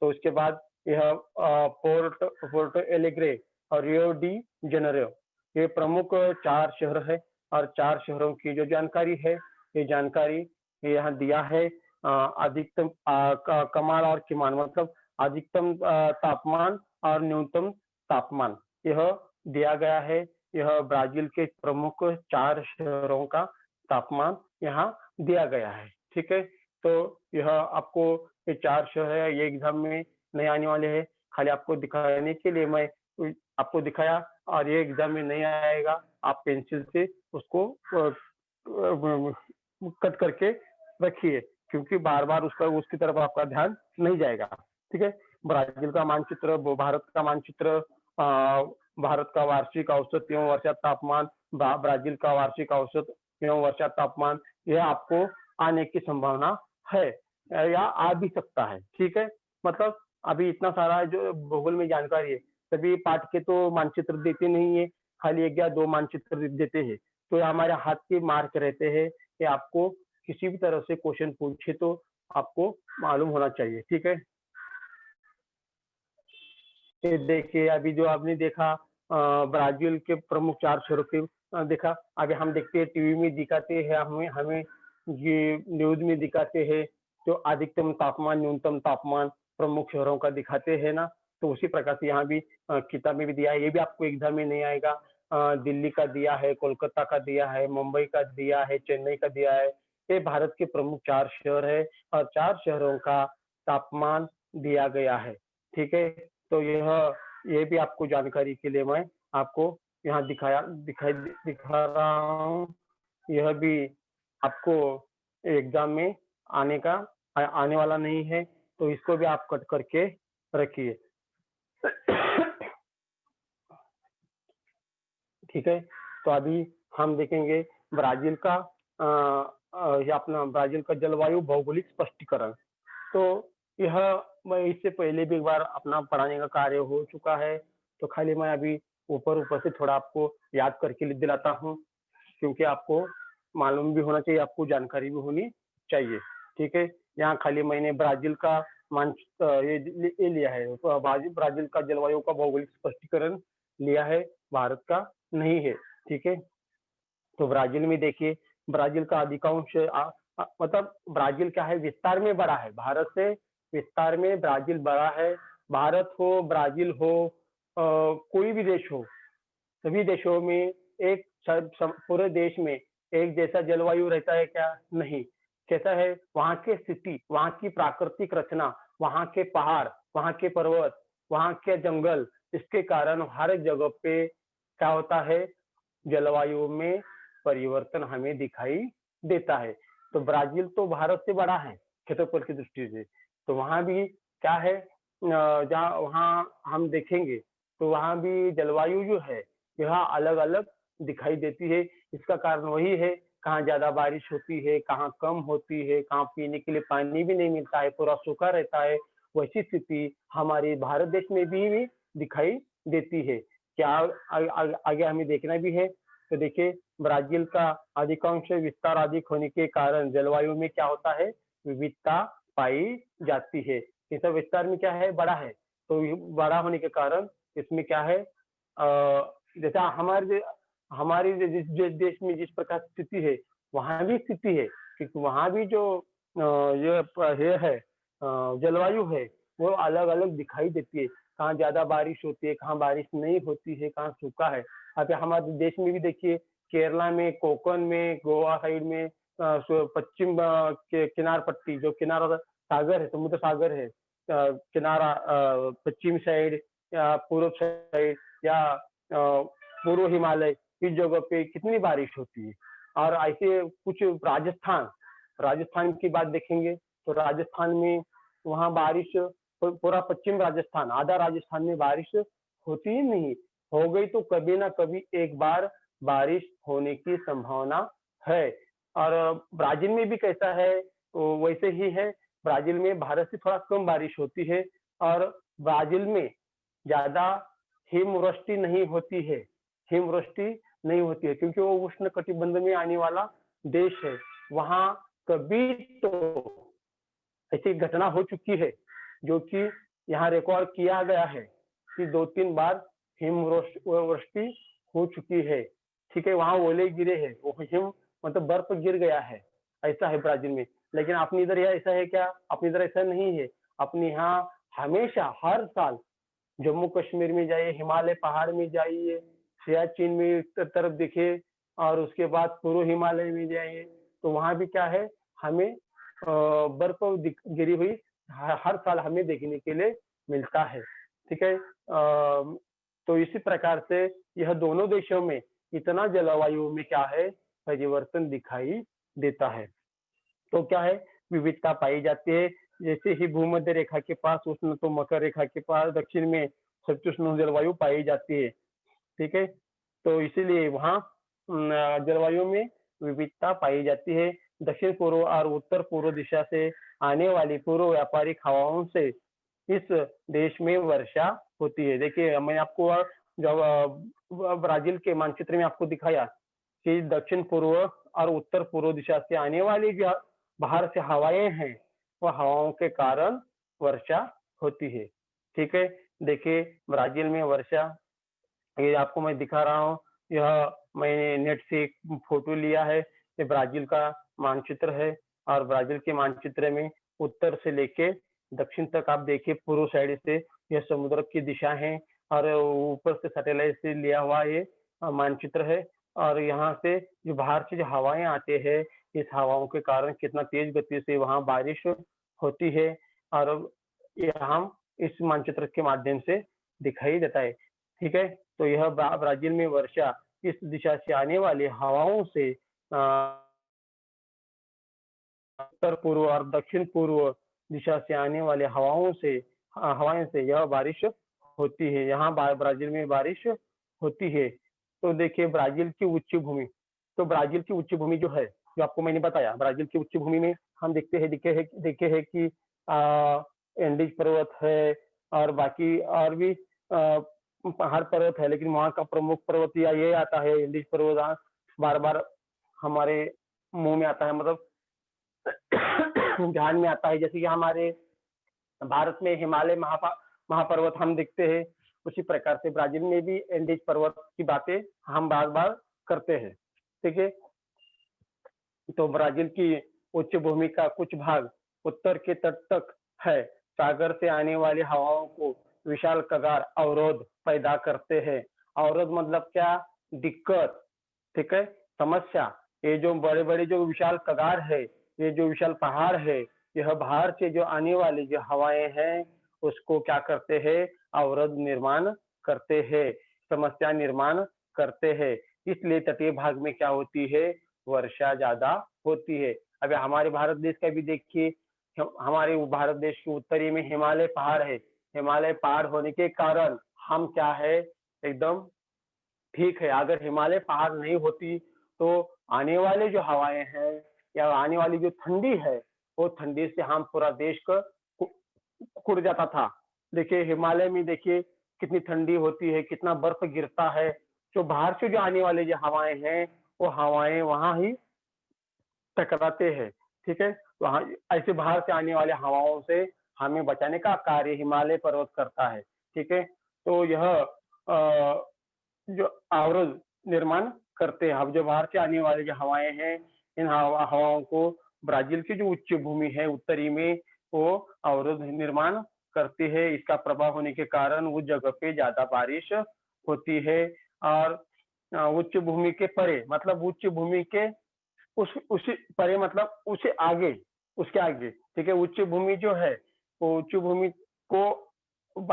तो उसके बाद यह पोर्टो एलेग्रे और रियो डी जेनेरियो, ये प्रमुख 4 शहर है, और 4 शहरों की जो जानकारी है, ये जानकारी यहाँ दिया है। अधिकतम कमाल और किमान, मतलब अधिकतम तापमान और न्यूनतम तापमान यह दिया गया है। यह ब्राजील के प्रमुख 4 शहरों का तापमान यहाँ दिया गया है। ठीक है, तो यह आपको ये 4 शहर है, ये एग्जाम में नहीं आने वाले हैं, खाली आपको दिखाने के लिए मैं आपको दिखाया, और ये एग्जाम में नहीं आएगा। आप पेंसिल से उसको कट करके रखिए, क्योंकि बार बार उसकी तरफ आपका ध्यान नहीं जाएगा। ठीक है, ब्राजील का मानचित्र, भारत का मानचित्र, भारत का वार्षिक औसत एवं वर्षा तापमान, ब्राजील का वार्षिक औसत एवं वर्षा तापमान, यह आपको आने की संभावना है या आ भी सकता है। ठीक है, मतलब अभी इतना सारा जो भूगोल में जानकारी है, सभी पाठ के तो मानचित्र देते नहीं है, खाली 1 या 2 मानचित्र देते हैं, तो हमारे हाथ के मार्क रहते हैं कि आपको किसी भी तरह से क्वेश्चन पूछे तो आपको मालूम होना चाहिए। ठीक है, ये देखिए अभी जो आपने देखा ब्राजील के प्रमुख 4 शहरों के देखा, अभी हम देखते हैं टीवी में दिखाते हैं, हमें हमें ये न्यूज में दिखाते हैं, जो अधिकतम तापमान, न्यूनतम तापमान प्रमुख शहरों का दिखाते हैं ना, तो उसी प्रकार से यहाँ भी किताब में भी दिया है। ये भी आपको एग्जाम में नहीं आएगा। दिल्ली का दिया है, कोलकाता का दिया है, मुंबई का दिया है, चेन्नई का दिया है। ये भारत के प्रमुख 4 शहर है, और 4 शहरों का तापमान दिया गया है। ठीक है, तो ये भी आपको जानकारी के लिए मैं आपको यहाँ दिखा रहा हूँ। यह भी आपको एग्जाम में आने वाला नहीं है, तो इसको भी आप कट करके रखिए। ठीक है, तो अभी हम देखेंगे ब्राजील का ये अपना ब्राजील का जलवायु भौगोलिक स्पष्टीकरण। तो यह मैं इससे पहले भी एक बार अपना पढ़ाने का कार्य हो चुका है, तो खाली मैं अभी ऊपर से थोड़ा आपको याद करके दिलाता हूँ, क्योंकि आपको मालूम भी होना चाहिए, आपको जानकारी भी होनी चाहिए। ठीक है, यहाँ खाली मैंने ब्राज़ील का ये लिया है, ब्राज़ील का जलवायु का भौगोलिक स्पष्टीकरण लिया है, भारत का नहीं है, ठीक है? तो ब्राज़ील में देखिए, ब्राज़ील का अधिकांश मतलब ब्राज़ील क्या है, विस्तार में बड़ा है, भारत से विस्तार में ब्राज़ील बड़ा है। भारत हो, ब्राज़ील हो, कोई भी देश हो, सभी देशों में एक पूरे देश में एक जैसा जलवायु रहता है क्या? नहीं। कैसा है? वहाँ की स्थिति, वहाँ की प्राकृतिक रचना, वहाँ के पहाड़, वहाँ के पर्वत, वहाँ के जंगल, इसके कारण हर जगह पे क्या होता है, जलवायु में परिवर्तन हमें दिखाई देता है। तो ब्राज़ील तो भारत से बड़ा है क्षेत्रफल की दृष्टि से, तो वहाँ भी क्या है, जहाँ वहाँ हम देखेंगे तो वहाँ भी जलवायु जो है यह अलग-अलग दिखाई देती है। इसका कारण वही है, कहाँ ज़्यादा बारिश होती है, कहाँ कम होती है, कहाँ पीने के लिए पानी भी नहीं मिलता है, पूरा सूखा रहता है। वैसी स्थिति हमारे भारत देश में भी दिखाई देती है। क्या आगे हमें देखना भी है, तो देखिए ब्राज़ील का अधिकांश विस्तार अधिक होने के कारण जलवायु में क्या होता है, विविधता पाई जाती है। इसका विस्तार में क्या है, बड़ा है, तो ये बड़ा होने के कारण इसमें क्या है, जैसा हमारे जिस जिस देश में जिस प्रकार स्थिति है, वहाँ भी स्थिति है, क्योंकि वहाँ भी जो ये है, जलवायु है, वो अलग-अलग दिखाई देती है। कहाँ ज़्यादा बारिश होती है, कहाँ बारिश नहीं होती है, कहाँ सूखा है। अब हमारे देश में भी देखिए, केरला में, कोकण में, गोवा साइड में, पश्चिम के किनार पट्टी जो किनारा सागर है, समुद्र सागर है, किनारा पश्चिम साइड या पूर्व साइड या पूर्व हिमालय, इस जगह पे कितनी बारिश होती है। और ऐसे कुछ राजस्थान की बात देखेंगे तो राजस्थान में वहाँ बारिश, पूरा पश्चिम राजस्थान, आधा राजस्थान में बारिश होती ही नहीं। हो गई तो कभी ना कभी एक बार बारिश होने की संभावना है। और ब्राज़ील में भी कैसा है, तो वैसे ही है। ब्राज़ील में भारत से थोड़ा कम बारिश होती है और ब्राज़ील में ज़्यादा हिमवृष्टि नहीं होती है। हिमवृष्टि नहीं होती है क्योंकि वो उष्णकटिबंध में आने वाला देश है। वहाँ कभी तो ऐसी घटना हो चुकी है, जो कि यहाँ रिकॉर्ड किया गया है कि 2-3 बार वृष्टि हो चुकी है। ठीक है, वहाँ ओले गिरे हैं, वो हिम मतलब बर्फ गिर गया है, ऐसा है ब्राज़ील में। लेकिन अपने इधर यहाँ ऐसा है क्या? अपने इधर ऐसा नहीं है। अपने यहाँ हमेशा हर साल जम्मू कश्मीर में जाइए, हिमालय पहाड़ में जाइए, सियाचिन में तरफ देखिए और उसके बाद पूर्व हिमालय में जाइए, तो वहाँ भी क्या है, हमें बर्फ गिरी हुई हर साल हमें देखने के लिए मिलता है। ठीक है, तो इसी प्रकार से यह दोनों देशों में इतना जलवायु में क्या है, परिवर्तन दिखाई देता है। तो क्या है, विविधता पाई जाती है। जैसे ही भूमध्य रेखा के पास उष्ण, तो मकर रेखा के पास दक्षिण में समशीतोष्ण जलवायु पाई जाती है। ठीक है, तो इसीलिए वहाँ जलवायु में विविधता पाई जाती है। दक्षिण पूर्व और उत्तर पूर्व दिशा से आने वाली पूर्व व्यापारिक हवाओं से इस देश में वर्षा होती है। देखिए मैं आपको जब ब्राजील के मानचित्र में आपको दिखाया कि दक्षिण पूर्व और उत्तर पूर्व दिशा से आने वाली जो बाहर से हवाएं हैं, वह हवाओं के कारण वर्षा होती है। ठीक है, देखिए ब्राजील में वर्षा, ये आपको मैं दिखा रहा हूँ, यह मैंने नेट से एक फोटो लिया है। ये ब्राजील का मानचित्र है और ब्राजील के मानचित्र में उत्तर से लेके दक्षिण तक आप देखिए, पूर्व साइड से यह समुद्र की दिशा है और ऊपर से सैटेलाइट से लिया हुआ ये मानचित्र है। और यहाँ से जो बाहर से जो हवाएं आते हैं, इस हवाओं के कारण कितना तेज गति से वहाँ बारिश होती है और यहाँ इस मानचित्र के माध्यम से दिखाई देता है। ठीक है, तो यह ब्राजील में वर्षा इस दिशा से आने वाली हवाओं से उत्तर पूर्व और दक्षिण पूर्व दिशा से आने वाले हवाएं से यह बारिश होती है। यहाँ ब्राजील में बारिश होती है। तो देखिए ब्राजील की उच्च भूमि, तो ब्राजील की उच्च भूमि जो है, जो आपको मैंने बताया, ब्राजील की उच्च भूमि में हम देखे हैं कि एंडीज पर्वत है और बाकी और भी पहाड़ पर्वत है, लेकिन वहाँ का प्रमुख पर्वत या ये आता है एंडीज पर्वत। बार बार हमारे मुंह में आता है, मतलब ध्यान में आता है, जैसे कि हमारे भारत में हिमालय महापर्वत हम देखते हैं, उसी प्रकार से ब्राजील में भी एंडीज पर्वत की बातें हम बार बार करते हैं। ठीक है, तो ब्राजील की उच्च भूमि का कुछ भाग उत्तर के तट तक है। सागर से आने वाली हवाओं को विशाल कगार अवरोध पैदा करते हैं। अवरोध मतलब क्या? दिक्कत। ठीक है, समस्या। ये जो बड़े बड़े जो विशाल कगार है, ये जो विशाल पहाड़ है, यह बाहर से जो आने वाली जो हवाएं हैं उसको क्या करते हैं? अवरोध निर्माण करते हैं, समस्या निर्माण करते हैं। इसलिए तटीय भाग में क्या होती है? वर्षा ज्यादा होती है। अभी हमारे भारत देश का भी देखिए, हमारे भारत देश के उत्तरी में हिमालय पहाड़ है। हिमालय पहाड़ होने के कारण हम क्या है? एकदम ठीक है। अगर हिमालय पहाड़ नहीं होती तो आने वाले जो हवाएं हैं या आने वाली जो ठंडी है, वो ठंडी से हम पूरा देश का उड़ जाता था। देखिए हिमालय में देखिए कितनी ठंडी होती है, कितना बर्फ गिरता है। जो बाहर से जो आने वाले जो हवाएं हैं, वो हवाएं वहां ही टकराते हैं। ठीक है, तो हाँ, ऐसे बाहर से आने वाले हवाओं से हमें बचाने का कार्य हिमालय पर्वत करता है। ठीक है, तो यह जो अवरोध निर्माण करते हैं। अब जो बाहर से आने वाली जो हवाएं हैं, इन हवाओं को ब्राजील की जो उच्च भूमि है उत्तरी में, वो अवरोध निर्माण करती है। इसका प्रभाव होने के कारण उस जगह पे ज्यादा बारिश होती है। और उच्च भूमि के परे मतलब उच्च भूमि के उसी परे मतलब उसे आगे, उसके आगे। ठीक है, उच्च भूमि जो है, वो उच्च भूमि को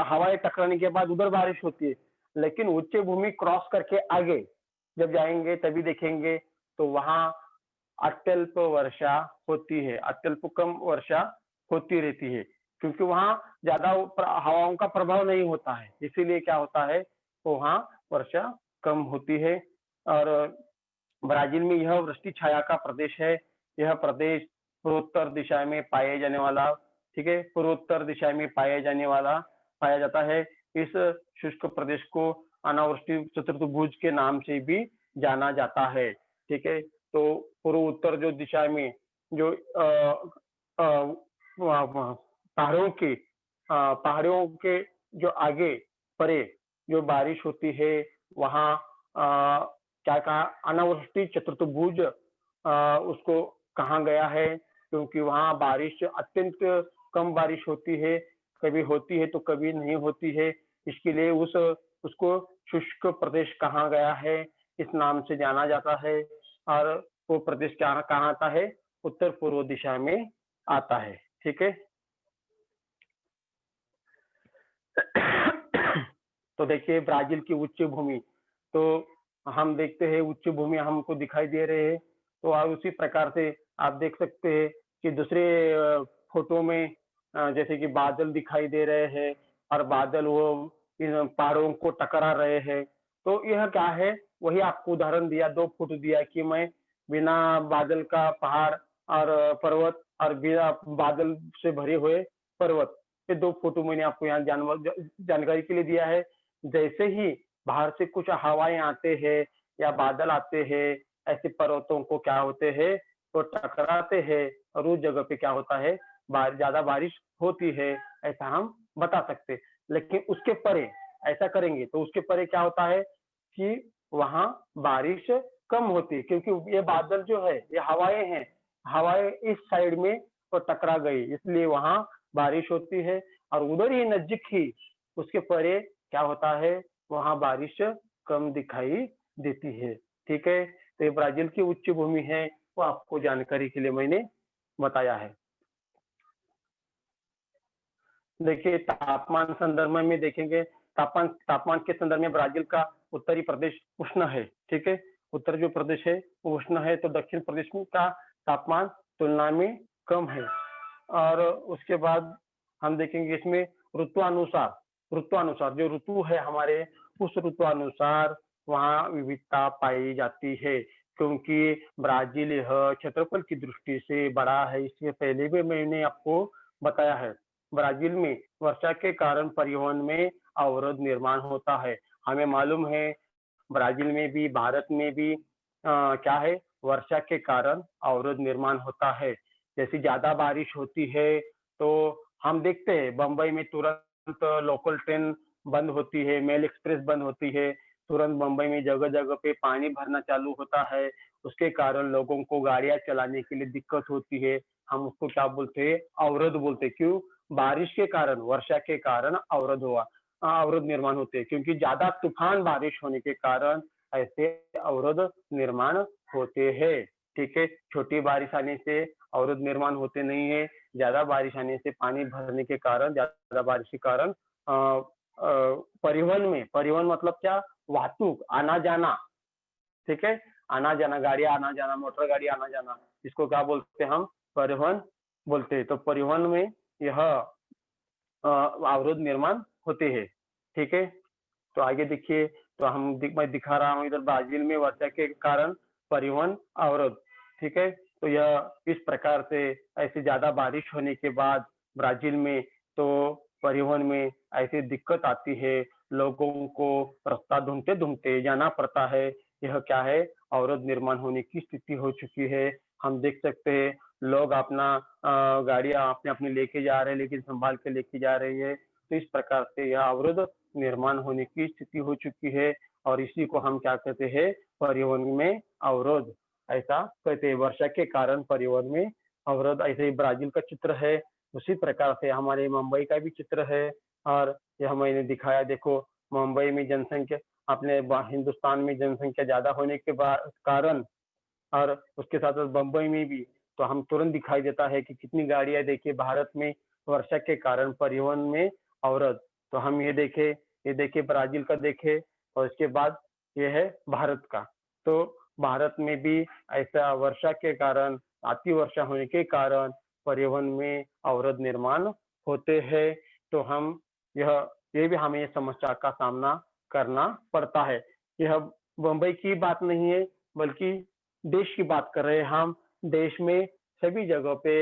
हवाएं टकराने के बाद उधर बारिश होती है। लेकिन उच्च भूमि क्रॉस करके आगे जब जाएंगे तभी देखेंगे तो वहां अत्यल्प वर्षा होती है, अत्यल्प कम वर्षा होती रहती है, क्योंकि वहां ज्यादा हवाओं का प्रभाव नहीं होता है। इसीलिए क्या होता है? तो वहां वर्षा कम होती है। और ब्राजील में यह वृष्टि छाया का प्रदेश है। यह प्रदेश पूर्वोत्तर दिशा में पाए जाने वाला, ठीक है, पूर्वोत्तर दिशा में पाया जाता है। इस शुष्क प्रदेश को अनावृष्टि चतुर्भुज के नाम से भी जाना जाता है। ठीक है, तो पूर्व उत्तर जो दिशा में जो पहाड़ों के जो आगे परे जो बारिश होती है, वहाँ क्या कहा? अनावृष्टि चतुर्भुज उसको कहा गया है, क्योंकि वहाँ बारिश अत्यंत कम बारिश होती है। कभी होती है तो कभी नहीं होती है। इसके लिए उसको शुष्क प्रदेश कहा गया है, इस नाम से जाना जाता है। और वो प्रदेश क्या कहाँ आता है? उत्तर पूर्व दिशा में आता है। ठीक है, तो देखिए ब्राजील की उच्च भूमि, तो हम देखते हैं उच्च भूमि हमको दिखाई दे रहे हैं। तो आप उसी प्रकार से आप देख सकते हैं कि दूसरे फोटो में जैसे कि बादल दिखाई दे रहे हैं, और बादल वो इन पहाड़ों को टकरा रहे हैं। तो यह क्या है? वही आपको उदाहरण दिया, दो फोटो दिया कि मैं बिना बादल का पहाड़ और पर्वत और बिना बादल से भरे हुए पर्वत, ये दो फोटो मैंने आपको यहाँ जानकारी के लिए दिया है। जैसे ही बाहर से कुछ हवाएं आते हैं या बादल आते हैं, ऐसे पर्वतों को क्या होते हैं? तो टकराते हैं, और उस जगह पे क्या होता है? ज्यादा बारिश होती है, ऐसा हम बता सकते हैं। लेकिन उसके परे ऐसा करेंगे तो उसके परे क्या होता है कि वहां बारिश कम होती है, क्योंकि ये बादल जो है ये हवाएं हैं, हवाएं इस साइड में तो टकरा गई, इसलिए वहां बारिश होती है। और उधर ही नजदीक ही उसके परे क्या होता है? वहां बारिश कम दिखाई देती है। ठीक है, तो ये ब्राजील की उच्च भूमि है, वो आपको जानकारी के लिए मैंने बताया है। देखिए तापमान संदर्भ में देखेंगे, तापमान तापमान के संदर्भ में ब्राजील का उत्तरी प्रदेश उष्ण है। ठीक है, उत्तर जो प्रदेश है वो उष्ण है, तो दक्षिण प्रदेश में का तापमान तुलना में कम है। और उसके बाद हम देखेंगे इसमें ऋतुअनुसार, ऋतुअनुसार जो ऋतु है हमारे, उस ऋतुअनुसार वहाँ विविधता पाई जाती है। क्योंकि ब्राजील यह क्षेत्रफल की दृष्टि से बड़ा है, इससे पहले भी मैंने आपको बताया है। ब्राजील में वर्षा के कारण परिवहन में अवरोध निर्माण होता है। हमें मालूम है ब्राजील में भी भारत में भी क्या है? वर्षा के कारण अवरोध निर्माण होता है। जैसे ज़्यादा बारिश होती है, तो हम देखते हैं बम्बई में तुरंत लोकल ट्रेन बंद होती है, मेल एक्सप्रेस बंद होती है, तुरंत बम्बई में जगह-जगह पे पानी भरना चालू होता है, उसके कारण लोगों को गाड़ियाँ चलाने के लिए दिक्कत होती है। हम उसको क्या बोलते हैं, अवरोध बोलते हैं। क्यों? बारिश के कारण, वर्षा के कारण अवरोध हुआ अवरोध निर्माण होते हैं, क्योंकि ज़्यादा तूफान बारिश होने के कारण ऐसे अवरोध निर्माण होते हैं, ठीक है? छोटी बारिश आने से अवरोध निर्माण होते नहीं है, ज़्यादा बारिश आने से पानी भरने के कारण, ज़्यादा बारिश के कारण परिवहन मतलब क्या? वाहतूक, आना-जाना, ठीक है? आना-जाना, गाड़ियाँ आना-जाना, मोटर गाड़ी आना-जाना, इसको क्या बोलते हैं हम? परिवहन बोलते हैं। तो परिवहन में यह अवरोध निर्माण होते हैं, ठीक है? तो आगे देखिए, तो मैं दिखा रहा हूँ इधर ब्राज़ील में वर्षा के कारण परिवहन अवरोध, ठीक है? तो यह इस प्रकार से ऐसी ज़्यादा बारिश होने के बाद ब्राज़ील में तो परिवहन में ऐसी दिक्कत आती है, लोगों को रास्ता ढूँढते-ढूँढते जाना पड़ता है। यह क्या है? अवरोध निर्माण होने की स्थिति हो चुकी है। हम देख सकते हैं, लोग अपना गाड़ियाँ अपनी-अपनी लेके जा रहे हैं, लेकिन सँभाल के लेके जा रही है। तो इस प्रकार से यह अवरोध निर्माण होने की स्थिति हो चुकी है और इसी को हम क्या कहते हैं, परिवहन में अवरोध ऐसा कहते हैं। वर्षा के कारण परिवहन में अवरोध, ऐसे ही ब्राजील का चित्र है, उसी प्रकार से हमारे मुंबई का भी चित्र है और यह मैंने दिखाया। देखो, मुंबई में जनसंख्या अपने हिंदुस्तान में जनसंख्या ज्यादा होने के कारण और उसके साथ-साथ बम्बई में भी, तो हम तुरंत दिखाई देता है कि कितनी गाड़ियाँ देखिए भारत में वर्षा के कारण परिवहन में अवरोध। तो हम ये देखिए ब्राज़ील का देखें और इसके बाद ये है भारत का। तो भारत में भी ऐसा वर्षा के कारण, अति वर्षा होने के कारण परिवहन में अवरोध निर्माण होते हैं। तो हम यह ये भी हमें समस्या का सामना करना पड़ता है। यह मुंबई की बात नहीं है, बल्कि देश की बात कर रहे हैं हम। देश में सभी जगह पे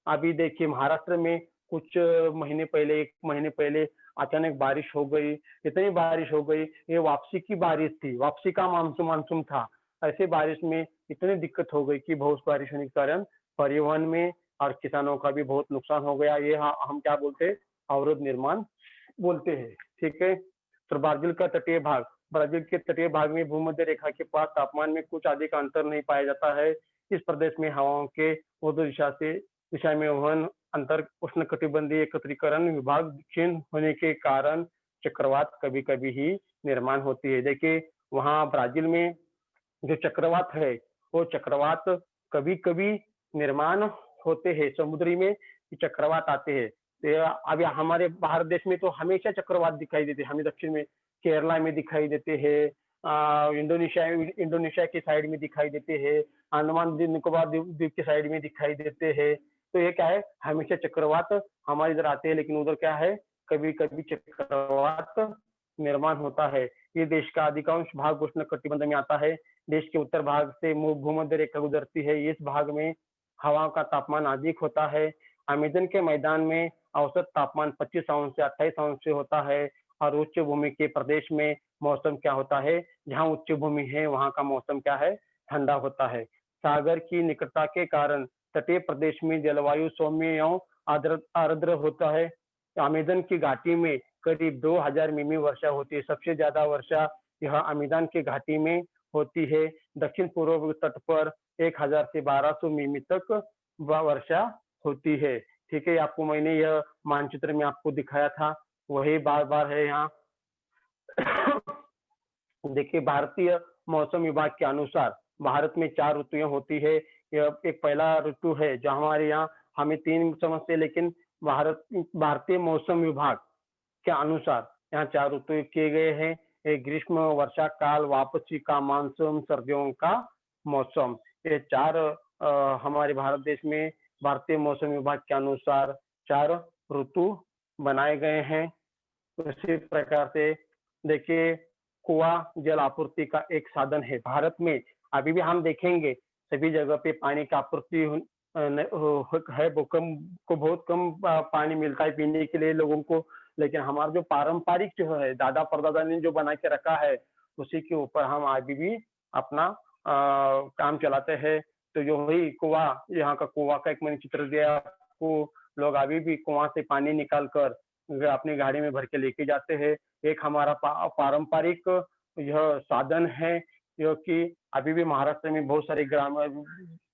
अभी देखिए महाराष्ट्र में कुछ महीने पहले 1 महीने पहले अचानक बारिश हो गई, इतनी बारिश हो गई, ये वापसी की बारिश थी, वापसी का मानसून था। ऐसे बारिश में इतनी दिक्कत हो गई कि बहुत बारिश होने के कारण परिवहन में और किसानों का भी बहुत नुकसान हो गया। ये हम क्या बोलते हैं, अवरोध निर्माण बोलते हैं, ठीक है? तो ब्राज़ील के तटीय भाग में भूमध्य रेखा के पास तापमान में कुछ अधिक अंतर नहीं पाया जाता है। इस प्रदेश में हवाओं के ऊर्ध्व दिशा में वहन अंतर उष्णकटिबंधीय एकत्रीकरण विभाग क्षीण होने के कारण चक्रवात कभी-कभी ही निर्माण होती है। देखिए, वहाँ ब्राज़ील में जो चक्रवात है, वो चक्रवात कभी-कभी निर्माण होते हैं, समुद्री में चक्रवात आते हैं। तो अभी हमारे भारत देश में तो हमेशा चक्रवात दिखाई देते हैं, हमें दक्षिण में केरला में दिखाई देते हैं, इंडोनेशिया की साइड में दिखाई देते हैं, अंडमान निकोबार द्वीप द्वीप की साइड में दिखाई देते हैं। तो ये क्या है, हमेशा चक्रवात हमारे इधर आते हैं, लेकिन उधर क्या है, कभी-कभी चक्रवात निर्माण होता है। ये देश का अधिकांश भाग उष्णकटिबंध में आता है। देश के उत्तर भाग से भूमध्य रेखा गुजरती है। इस भाग में हवा का तापमान अधिक होता है। अमेज़न के मैदान में औसत तापमान 25 अंश से 28 अंश से होता है और उच्च भूमि के प्रदेश में मौसम क्या होता है, जहाँ उच्च भूमि है वहाँ का मौसम क्या है, ठंडा होता है। सागर की निकटता के कारण तटीय प्रदेश में जलवायु सौम्य एवं आर्द्र होता है। अमेज़न की घाटी में करीब 2000 मिमी वर्षा होती है। सबसे ज्यादा वर्षा यह अमेज़न की घाटी में होती है। दक्षिण पूर्व तट पर 1000 से 1200 मिमी तक वर्षा होती है। ठीक है, आपको मैंने यह मानचित्र में आपको दिखाया था, वही बार-बार है यहाँ। देखिए, भारतीय मौसम विभाग के अनुसार भारत में 4 ऋतुएँ होती है। यह एक पहला ऋतु है जो हमारे यहाँ, हमें 3 समझते हैं, लेकिन भारतीय मौसम विभाग के अनुसार यहाँ 4 ऋतु किए गए हैं। एक ग्रीष्म, वर्षा काल, वापसी का मानसून, सर्दियों का मौसम। ये 4 हमारे भारत देश में भारतीय मौसम विभाग के अनुसार 4 ऋतु बनाए गए हैं। उसी प्रकार से देखिए, कुआँ जल आपूर्ति का एक साधन है। भारत में अभी भी हम देखेंगे सभी जगह पे पानी की आपूर्ति है, बहुत कम पानी मिलता है पीने के लिए लोगों को। लेकिन हमारा जो पारंपरिक जो है, दादा परदादा ने जो बना के रखा है, उसी के ऊपर हम अभी भी अपना काम चलाते हैं। तो जो वही कुआ, यहाँ का कुआ का एक मैंने चित्र दिया आपको। लोग अभी भी कुआं से पानी निकाल कर अपनी गाड़ी में भर के लेके जाते हैं। एक हमारा पारंपरिक यह साधन है, जो कि अभी भी महाराष्ट्र में बहुत सारे ग्राम,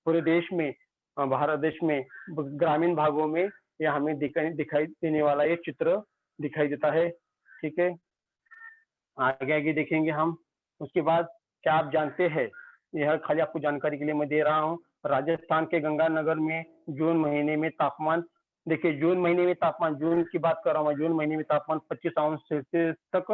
पूरे देश में, भारत देश में ग्रामीण भागों में यह हमें दिखाई देने वाला ये चित्र दिखाई देता है। ठीक है, आगे आगे देखेंगे हम। उसके बाद क्या आप जानते हैं, यह खाली आपको जानकारी के लिए मैं दे रहा हूँ, राजस्थान के गंगानगर में जून महीने में तापमान, देखिए जून महीने में तापमान, जून की बात कर रहा हूँ, जून महीने में तापमान 25 अंश सेल्सियस तक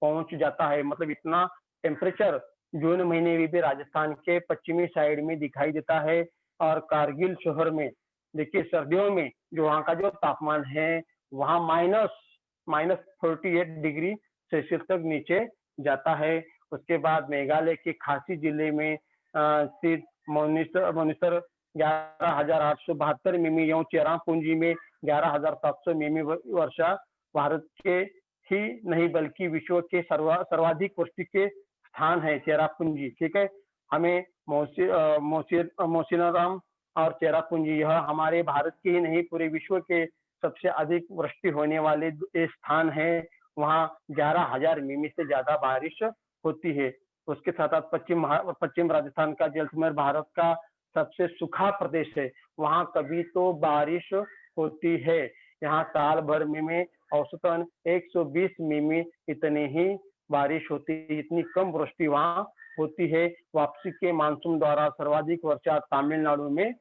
पहुंच जाता है। मतलब इतना टेम्परेचर जून महीने में भी राजस्थान के पश्चिमी साइड में दिखाई देता है। और कारगिल शहर में देखिए सर्दियों में जो वहाँ का जो तापमान है, वहाँ -48 डिग्री सेल्सियस तक नीचे जाता है। उसके बाद मेघालय के खासी जिले में स्थित मौनीसर 11,872 मिमी एवं चेरापूंजी में 11,700 मिमी वर्षा भारत के ही नहीं बल्कि विश्व के सर्वाधिक वृष्टि के स्थान है चेरापूंजी। ठीक है, हमें मौसिनराम और चेरापूंजी, यह हमारे भारत के ही नहीं पूरे विश्व के सबसे अधिक वृष्टि होने वाले स्थान है। वहाँ 11,000 मिमी से ज्यादा बारिश होती है। उसके साथ साथ पश्चिम राजस्थान का जैसलमेर भारत का सबसे सूखा प्रदेश है, वहाँ कभी तो बारिश होती है। यहाँ साल भर में औसतन 120 मिमी इतनी ही बारिश होती है, इतनी कम वृष्टि वहाँ होती है। वापसी के मानसून द्वारा सर्वाधिक वर्षा तमिलनाडु में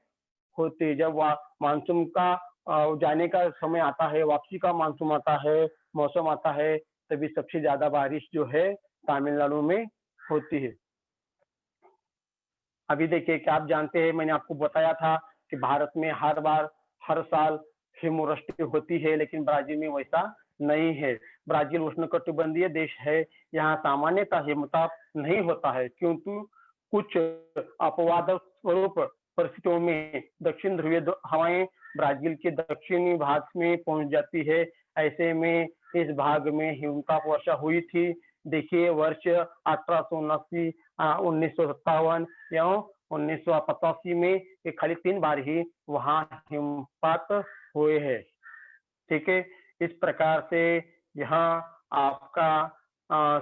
होती है। जब मानसून का जाने का समय आता है, वापसी का मानसून आता है, मौसम आता है, तभी सबसे ज्यादा बारिश जो है तमिलनाडु में होती है। अभी देखिए, क्या आप जानते हैं, मैंने आपको बताया था कि भारत में हर साल हिमवृष्टि होती है, लेकिन ब्राजील में वैसा नहीं है। ब्राजील उष्णकटिबंधीय देश है, यहाँ सामान्यतः हिमताप नहीं होता है, क्योंकि कुछ अपवाद स्वरूप परिस्थितियों में दक्षिण ध्रुवीय हवाएं ब्राजील के दक्षिणी भाग में पहुंच जाती है। ऐसे में इस भाग में हिमताप वर्षा हुई थी। देखिए वर्ष 1879, 1957 एवं 1985 में ये खाली 3 बार ही वहाँ हिमपात हुए हैं। ठीक है, इस प्रकार से यहाँ आपका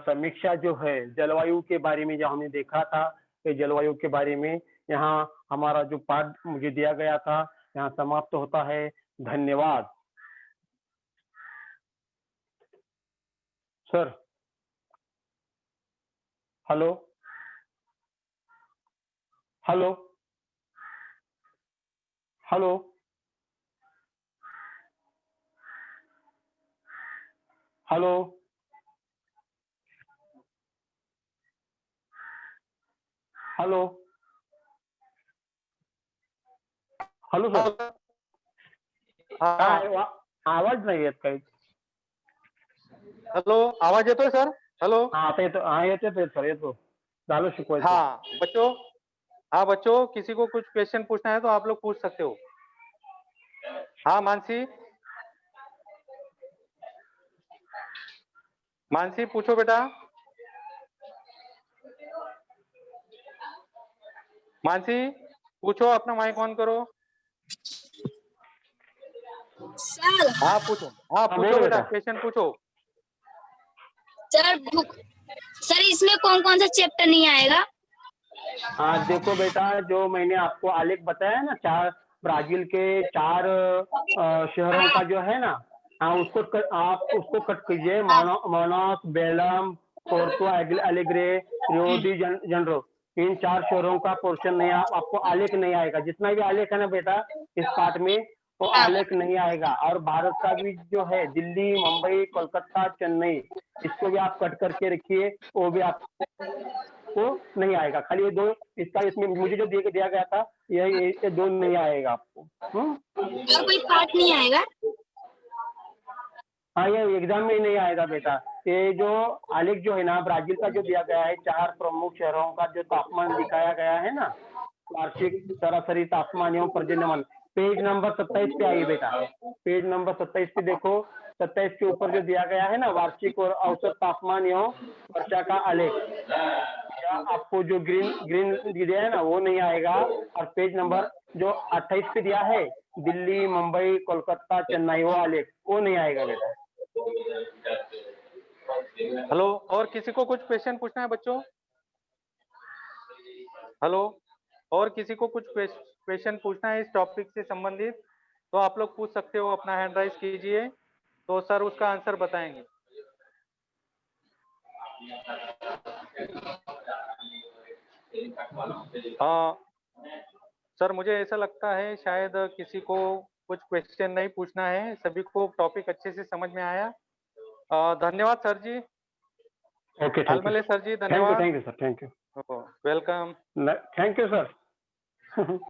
समीक्षा जो है जलवायु के बारे में जो हमने देखा था, कि जलवायु के बारे में यहाँ हमारा जो पाठ मुझे दिया गया था यहाँ समाप्त होता है। धन्यवाद sir. Hello hello hello hello hello hello sir. हाँ, आवाज नाही येत काही। हेलो, आवाज येतोय सर? हेलो, आता येतो, हाँ येतो सर, येतो। झालं शिकवायचं। हाँ बच्चों, हाँ बच्चों, किसी को कुछ क्वेश्चन पूछना है तो आप लोग पूछ सकते हो। हाँ मानसी, मानसी पूछो बेटा। मानसी पूछो, अपना माइक ऑन करो। सर, हाँ पूछो, हाँ पूछो बोलो बेटा, बेटा। क्वेश्चन पूछो। सर इसमें कौन कौन सा चैप्टर नहीं आएगा? हाँ देखो बेटा, जो मैंने आपको आलेख बताया ना, ब्राजील के 4 शहरों का जो है ना, हाँ आप उसको कट कीजिए। Manaus, Belem, Porto Alegre, Rio de Janeiro, इन 4 शहरों का पोर्शन नहीं, आपको आलेख नहीं आएगा। जितना भी आलेख है ना बेटा इस पाठ में, वो आलेख नहीं आएगा। और भारत का भी जो है दिल्ली, मुंबई, कोलकाता, चेन्नई, इसको भी आप कट करके रखिए, वो भी आपको नहीं आएगा। खाली ये 2, इसमें मुझे जो दिया गया था, ये 2 नहीं आएगा आपको। और कोई पार्ट नहीं आएगा? हाँ, ये एग्जाम में नहीं आएगा बेटा। ये जो आलेख जो है ना, ब्राजील का जो दिया गया है, 4 प्रमुख शहरों का जो तापमान दिखाया गया है ना, वार्षिक सरासरी तापमान एवं पर्जन्यमान, पेज नंबर 27 पे आइए बेटा। पेज नंबर 27 पे देखो, 27 के ऊपर जो दिया गया है ना, वार्षिक और औसत तापमान एवं वर्षा का आलेख, आएगा, आपको जो ग्रीन ग्रीन दिया है ना वो नहीं आएगा, और पेज नंबर जो 28 पे दिया है दिल्ली, मुंबई, कोलकाता, चेन्नई वो वाले वो नहीं आएगा बेटा। हेलो, और किसी को कुछ क्वेश्चन पूछना है बच्चों? हेलो, और किसी को कुछ क्वेश्चन पूछना है इस टॉपिक से संबंधित तो आप लोग पूछ सकते हो, अपना हैंड राइज कीजिए तो सर उसका आंसर बताएंगे। हाँ सर, मुझे ऐसा लगता है शायद किसी को कुछ क्वेश्चन नहीं पूछना है, सभी को टॉपिक अच्छे से समझ में आया। धन्यवाद सर जी। ओके, थैंक यू, आलमले सर जी, थैंक यू, धन्यवाद। Thank you sir, thank you, welcome. Thank you sir.